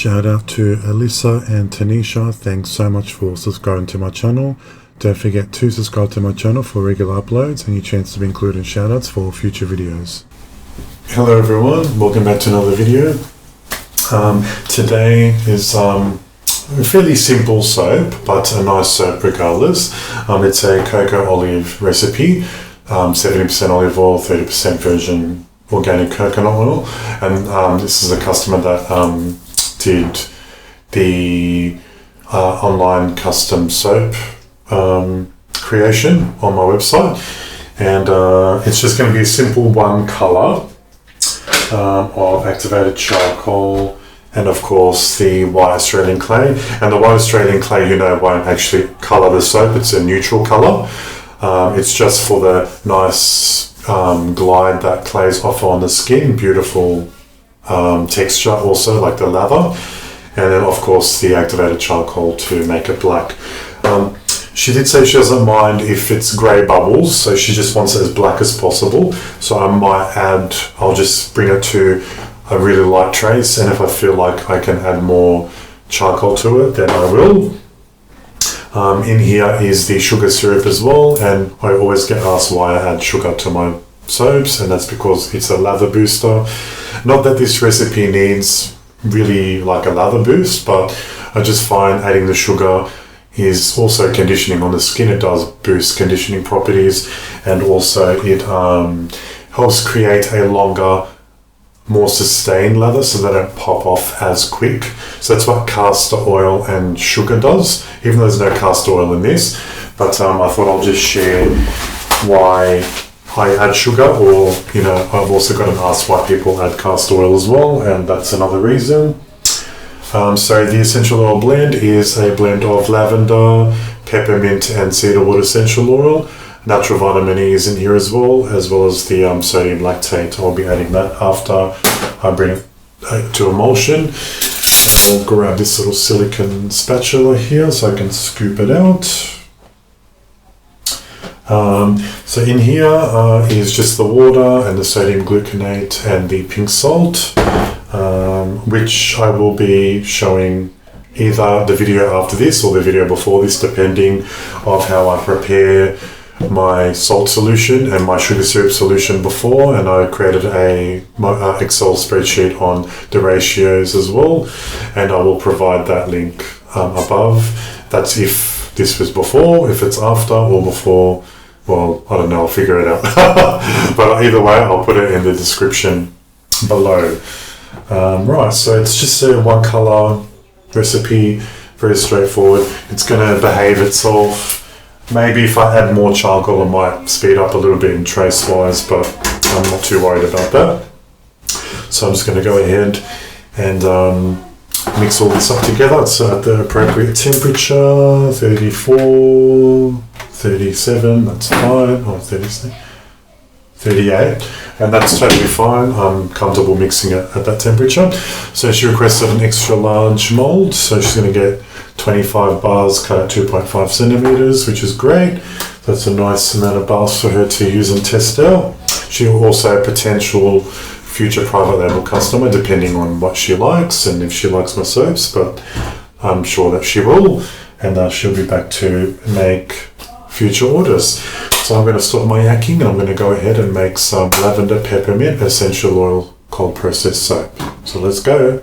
Shout out to Alyssa and Tanisha. Thanks so much for subscribing to my channel. Don't forget to subscribe to my channel for regular uploads and your chance to be included in shoutouts for future videos. Hello everyone, welcome back to another video. Today is a fairly simple soap, but a nice soap regardless. It's a cocoa olive recipe, 70% olive oil, 30% virgin organic coconut oil, and this is a customer that did the online custom soap creation on my website, and it's just going to be a simple one color of activated charcoal and of course the white Australian clay. And the white Australian clay, won't actually color the soap, it's a neutral color. It's just for the nice glide that clays offer on the skin, beautiful texture also, like the lather, and then of course the activated charcoal to make it black. She did say she doesn't mind if it's grey bubbles, so she just wants it as black as possible. So I might add, I'll just bring it to a really light trace, and if I feel like I can add more charcoal to it, then I will. In here is the sugar syrup as well, and I always get asked why I add sugar to my soaps, and that's because it's a lather booster. Not that this recipe needs really like a lather boost, but I just find adding the sugar is also conditioning on the skin. It does boost conditioning properties, and also it helps create a longer, more sustained lather so they don't pop off as quick. So that's what castor oil and sugar does, even though there's no castor oil in this. But I thought I'll just share why I add sugar, or I've also gotten asked why people add castor oil as well, and that's another reason. So the essential oil blend is a blend of lavender, peppermint and cedarwood essential oil. Natural vitamin E is in here as well as the sodium lactate. I'll be adding that after I bring it to emulsion. I'll grab this little silicone spatula here so I can scoop it out. So in here is just the water and the sodium gluconate and the pink salt, which I will be showing either the video after this or the video before this, depending of how I prepare my salt solution and my sugar syrup solution before. And I created a Excel spreadsheet on the ratios as well, and I will provide that link above. That's if this was before. If it's after or before, well, I don't know, I'll figure it out. But either way, I'll put it in the description below. Right, so it's just a one color recipe, very straightforward. It's going to behave itself. Maybe if I add more charcoal, I might speed up a little bit in trace wise, but I'm not too worried about that. So I'm just going to go ahead and mix all this up together. It's at the appropriate temperature, 34, 37, that's fine, or 36, 38, and that's totally fine. I'm comfortable mixing it at that temperature. So she requested an extra large mold, so she's going to get 25 bars cut at 2.5 centimeters, which is great. That's a nice amount of bars for her to use and test out. She will also a potential future private label customer, depending on what she likes and if she likes my soaps, but I'm sure that she will, and she'll be back to make future orders. So I'm going to stop my yakking, and I'm going to go ahead and make some lavender peppermint essential oil cold processed soap. So let's go.